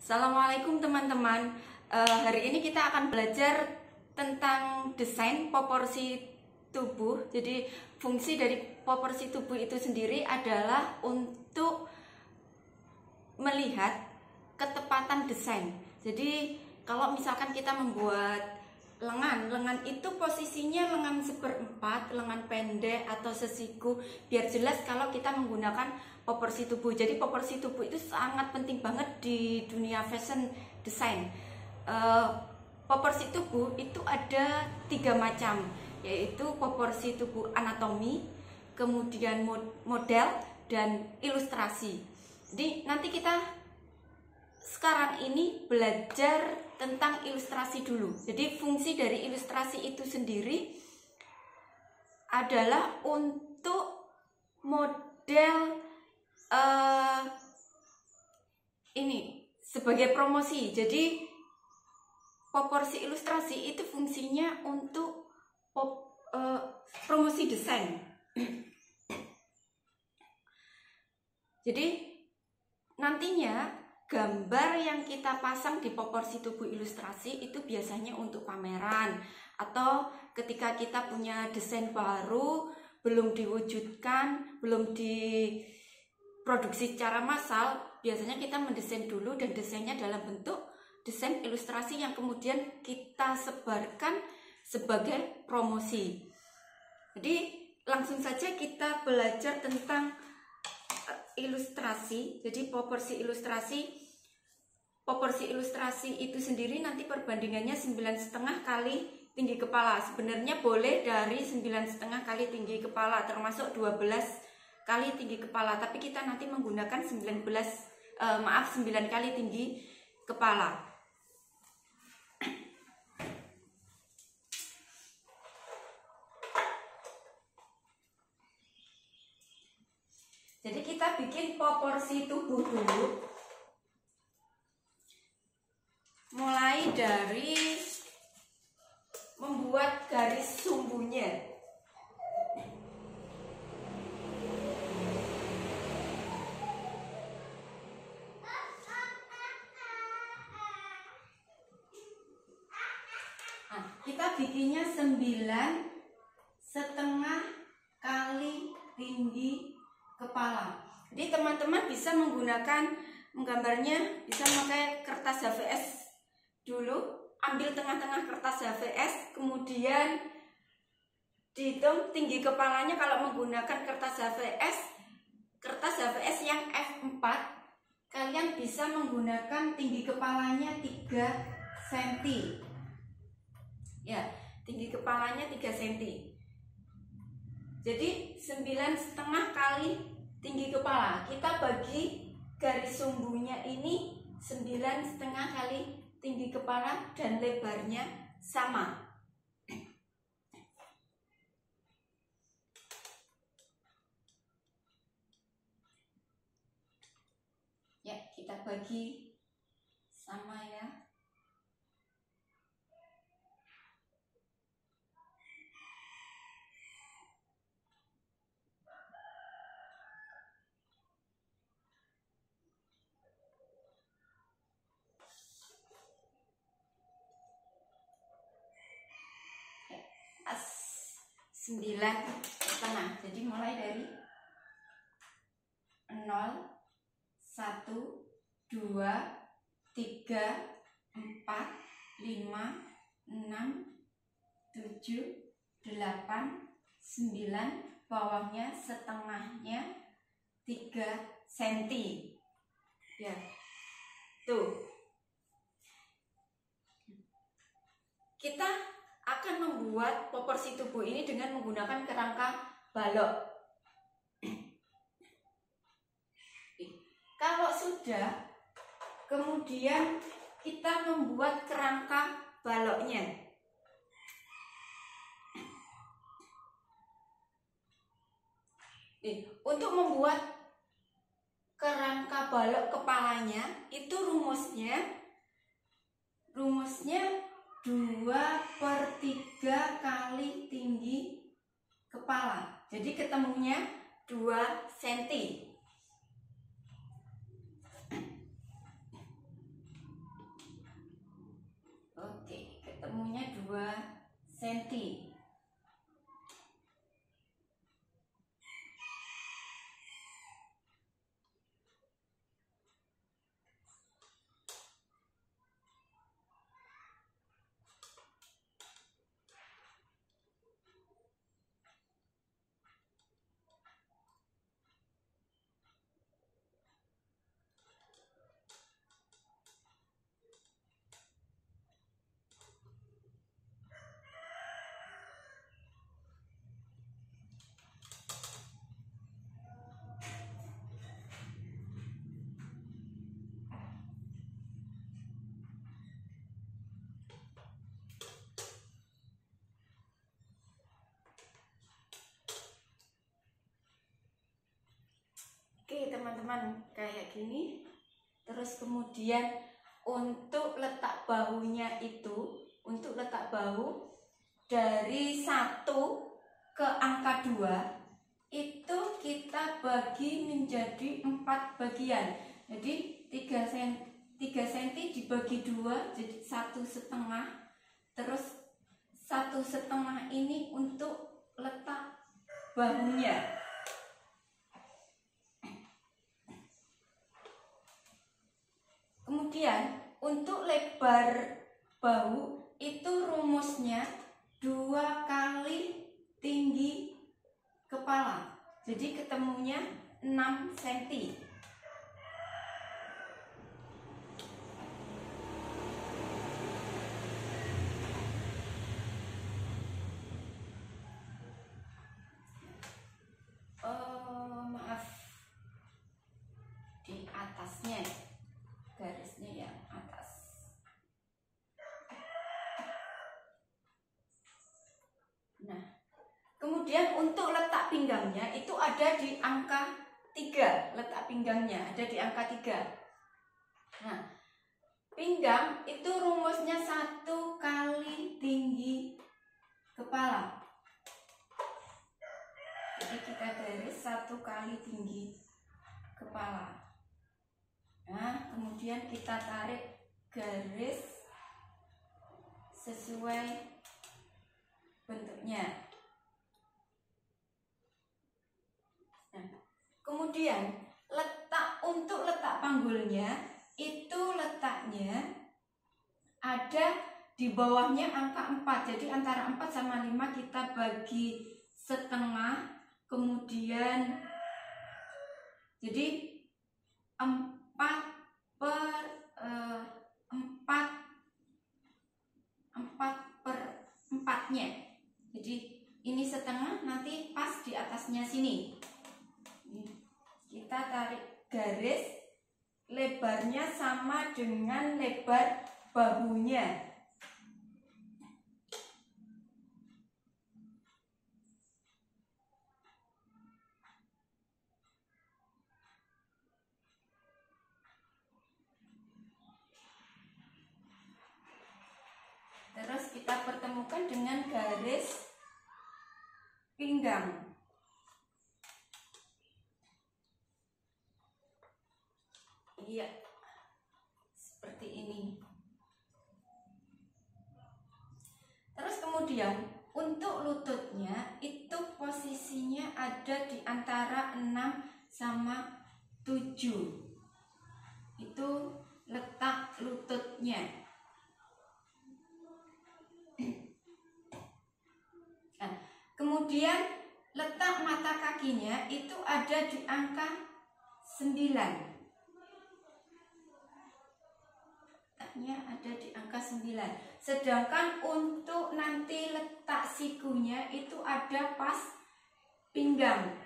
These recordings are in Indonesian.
Assalamualaikum teman-teman. Hari ini kita akan belajar tentang desain proporsi tubuh. Jadi fungsi dari proporsi tubuh itu sendiri adalah untuk melihat ketepatan desain. Jadi kalau misalkan kita membuat lengan itu posisinya lengan seperempat, lengan pendek atau sesiku, biar jelas kalau kita menggunakan proporsi tubuh. Jadi proporsi tubuh itu sangat penting banget di dunia fashion design. Proporsi tubuh itu ada 3 macam, yaitu proporsi tubuh anatomi, kemudian model, dan ilustrasi. Jadi nanti kita sekarang ini belajar tentang ilustrasi dulu. Jadi fungsi dari ilustrasi itu sendiri adalah untuk model ini sebagai promosi. Jadi proporsi ilustrasi itu fungsinya untuk promosi desain. Jadi nantinya gambar yang kita pasang di proporsi tubuh ilustrasi itu biasanya untuk pameran, atau ketika kita punya desain baru belum diwujudkan, belum diproduksi secara massal, biasanya kita mendesain dulu dan desainnya dalam bentuk desain ilustrasi yang kemudian kita sebarkan sebagai promosi. Jadi langsung saja kita belajar tentang ilustrasi. Jadi proporsi ilustrasi itu sendiri nanti perbandingannya 9,5 kali tinggi kepala. Sebenarnya boleh dari 9,5 kali tinggi kepala, termasuk 12 kali tinggi kepala, tapi kita nanti menggunakan 9 kali tinggi kepala. Jadi kita bikin proporsi tubuh dulu. Mulai dari membuat garis sumbunya. Nah, kita bikinnya 9,5 kali tinggi kepala. Jadi teman-teman bisa menggambarnya, bisa memakai kertas HVS dulu, ambil tengah-tengah kertas HVS, kemudian dihitung tinggi kepalanya. Kalau menggunakan kertas HVS yang F4, kalian bisa menggunakan tinggi kepalanya 3 cm. Ya, tinggi kepalanya 3 cm. Jadi 9,5 kali tinggi kepala. Kita bagi garis sumbunya ini 9,5 kali tinggi kepala dan lebarnya sama. Ya, kita bagi sama ya. Sembilan setengah. Jadi mulai dari 0, 1, 2, 3, 4, 5, 6, 7, 8, 9, bawahnya setengahnya 3 cm. Ya, tuh. Kita akan membuat proporsi tubuh ini dengan menggunakan kerangka balok. Kalau sudah, kemudian kita membuat kerangka baloknya. Untuk membuat kerangka balok kepalanya, itu rumusnya 2/3 kali tinggi kepala. Jadi ketemunya 2 cm. teman-teman kayak gini. Terus kemudian untuk letak bahunya itu, untuk letak bahu dari 1 ke angka 2 itu kita bagi menjadi 4 bagian. Jadi 3 cm dibagi 2 jadi 1,5. Terus 1,5 ini untuk letak bahunya. Kemudian untuk lebar bahu itu rumusnya 2 kali tinggi kepala. Jadi ketemunya 6 cm. Maaf, di atasnya garisnya yang atas. Nah, kemudian untuk letak pinggangnya itu ada di angka 3. Letak pinggangnya ada di angka 3. Nah, pinggang itu rumusnya 1 kali tinggi kepala. Jadi kita garis 1 kali tinggi kepala. Nah, kemudian kita tarik garis sesuai bentuknya. Nah, kemudian untuk letak panggulnya itu letaknya ada di bawahnya angka 4. Jadi antara 4 sama 5 kita bagi setengah. Kemudian jadi 4 per 4/4-nya. Jadi ini setengah, nanti pas di atasnya sini. Kita tarik garis, lebarnya sama dengan lebar bahunya. Terus kita pertemukan dengan garis pinggang. Iya, seperti ini. Terus kemudian untuk lututnya itu posisinya ada di antara 6 sama 7. Itu letak lututnya. Nah, kemudian letak mata kakinya itu ada di angka 9. Letaknya ada di angka 9. Sedangkan untuk nanti letak sikunya itu ada pas pinggang.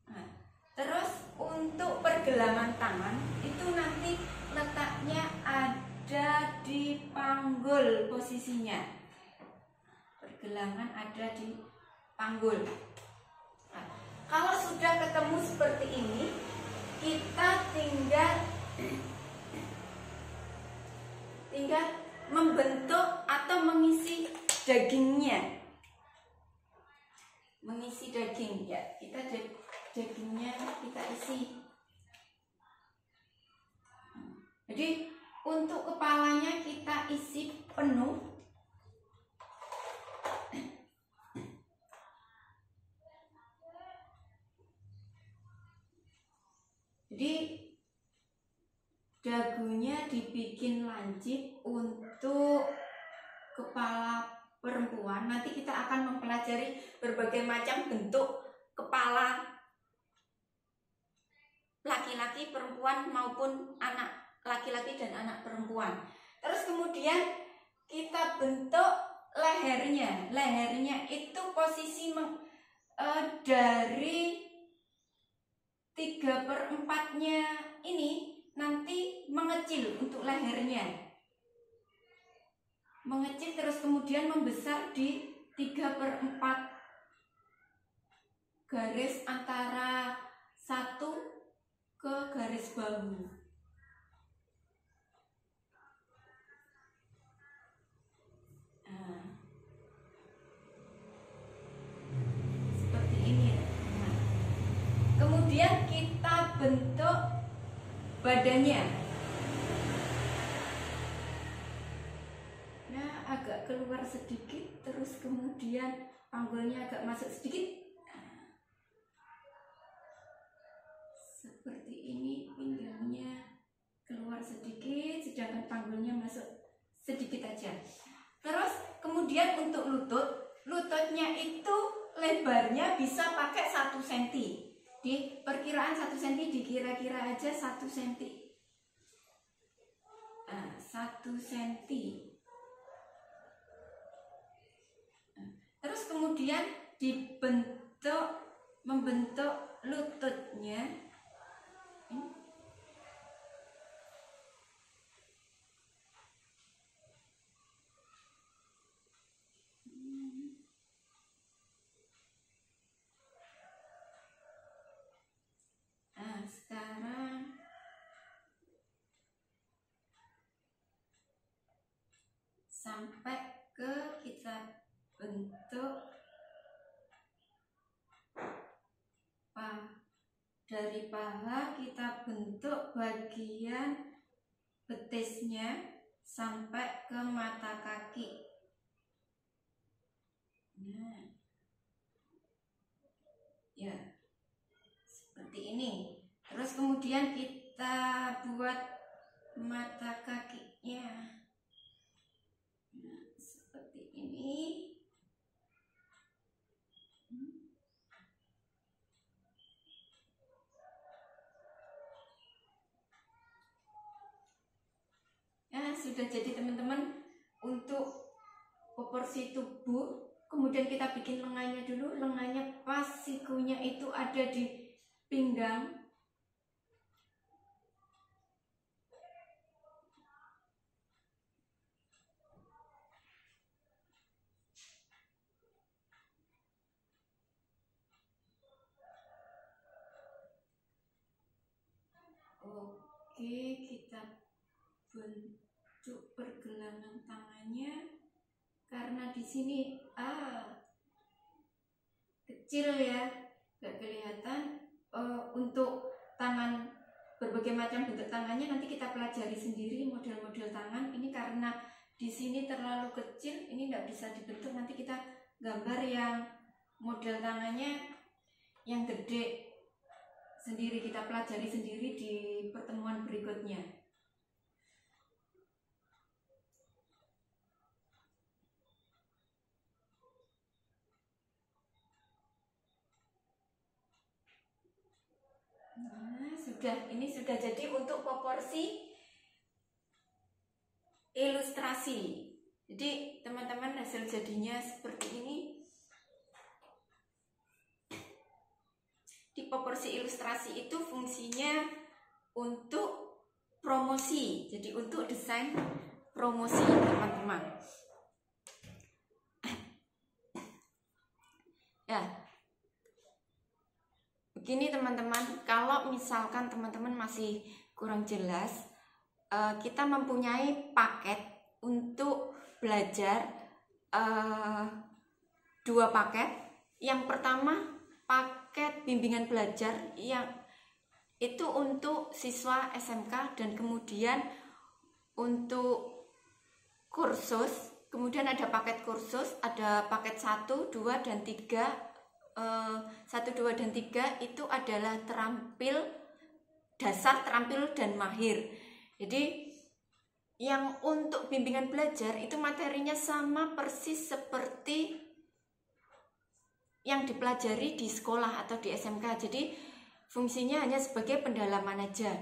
Nah, terus untuk pergelangan tangan itu nanti letaknya ada di panggul posisinya. Pergelangan ada di panggul. Nah, kalau sudah ketemu seperti ini, kita tinggal membentuk atau mengisi dagingnya. Mengisi daging ya, dagingnya kita isi. Jadi untuk kepalanya kita isi penuh. Jadi dagunya dibikin lancip untuk kepala perempuan. Nanti kita akan mempelajari berbagai macam bentuk kepala laki-laki, perempuan maupun anak laki-laki dan anak perempuan. Terus kemudian kita bentuk lehernya. Lehernya itu posisi dari 3/4-nya ini nanti mengecil untuk lehernya. Mengecil terus kemudian membesar di 3/4 garis antara satu ke garis bahu. Nah, seperti ini. Nah, kemudian kita bentuk badannya. Nah, agak keluar sedikit, terus kemudian panggulnya agak masuk sedikit. Seperti ini, pinggangnya keluar sedikit, sedangkan panggulnya masuk sedikit aja. Terus kemudian untuk lututnya itu lebarnya bisa pakai 1 cm. Di perkiraan 1 cm, dikira-kira aja 1 cm. 1 cm. Terus kemudian membentuk lututnya. Sekarang sampai ke kita bentuk dari paha, kita bentuk bagian betisnya sampai ke mata kaki. Nah, ya seperti ini. Terus kemudian kita buat mata kakinya. Nah, seperti ini. Nah, sudah jadi teman-teman untuk proporsi tubuh. Kemudian kita bikin lengannya dulu. Lengannya pas sikunya itu ada di pinggang. Oke, kita bentuk pergelangan tangannya. Karena di sini kecil ya, nggak kelihatan. Untuk tangan, berbagai macam bentuk tangannya nanti kita pelajari sendiri model-model tangan. Ini karena di sini terlalu kecil, ini nggak bisa dibentuk. Nanti kita gambar yang model tangannya yang gede sendiri, kita pelajari sendiri di pertemuan berikutnya. Nah, ini sudah jadi untuk proporsi ilustrasi. Jadi teman-teman, hasil jadinya seperti ini. Di proporsi ilustrasi itu fungsinya untuk promosi. Jadi untuk desain promosi teman-teman. Ya. Begini teman-teman, kalau misalkan teman-teman masih kurang jelas, kita mempunyai paket untuk belajar 2 paket. Yang pertama paket bimbingan belajar yang itu untuk siswa SMK, dan kemudian untuk kursus, kemudian ada paket kursus, ada paket 1, 2, dan 3. 1, 2, dan 3 itu adalah terampil dasar, terampil, dan mahir. Jadi yang untuk bimbingan belajar itu materinya sama persis seperti yang dipelajari di sekolah atau di SMK. Jadi fungsinya hanya sebagai pendalaman aja.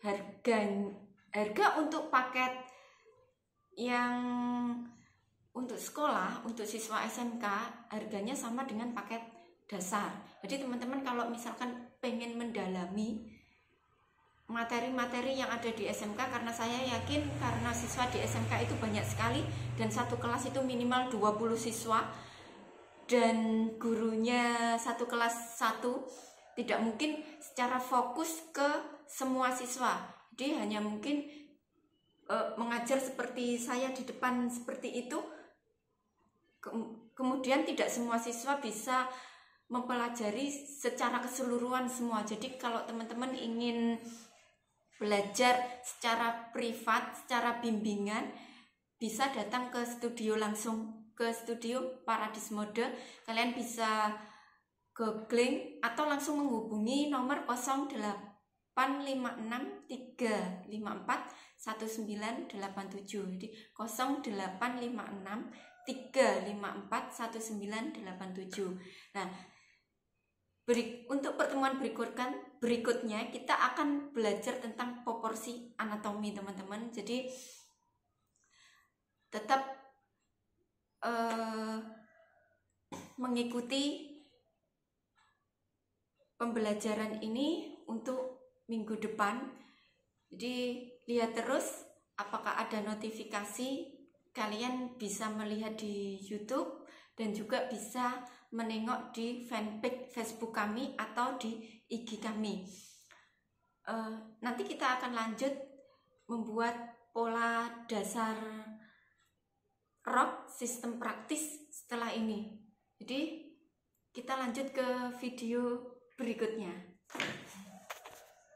Harga untuk paket yang untuk sekolah, untuk siswa SMK, harganya sama dengan paket dasar. Jadi teman-teman kalau misalkan pengen mendalami materi-materi yang ada di SMK, karena saya yakin karena siswa di SMK itu banyak sekali dan satu kelas itu minimal 20 siswa. dan gurunya satu kelas 1 tidak mungkin secara fokus ke semua siswa. Jadi hanya mungkin mengajar seperti saya di depan seperti itu. Kemudian tidak semua siswa bisa mempelajari secara keseluruhan semua. Jadi kalau teman-teman ingin belajar secara privat, secara bimbingan, bisa datang ke studio, langsung ke studio Paradis Mode. Kalian bisa googling atau langsung menghubungi nomor 0856-354-1987. Jadi 0856-354-1987. Nah, untuk pertemuan berikutnya kita akan belajar tentang proporsi anatomi, teman-teman. Jadi tetap mengikuti pembelajaran ini untuk minggu depan. Jadi lihat terus apakah ada notifikasi. Kalian bisa melihat di YouTube dan juga bisa menengok di fanpage Facebook kami atau di IG kami. Nanti kita akan lanjut membuat pola dasar rock sistem praktis setelah ini. Jadi kita lanjut ke video berikutnya.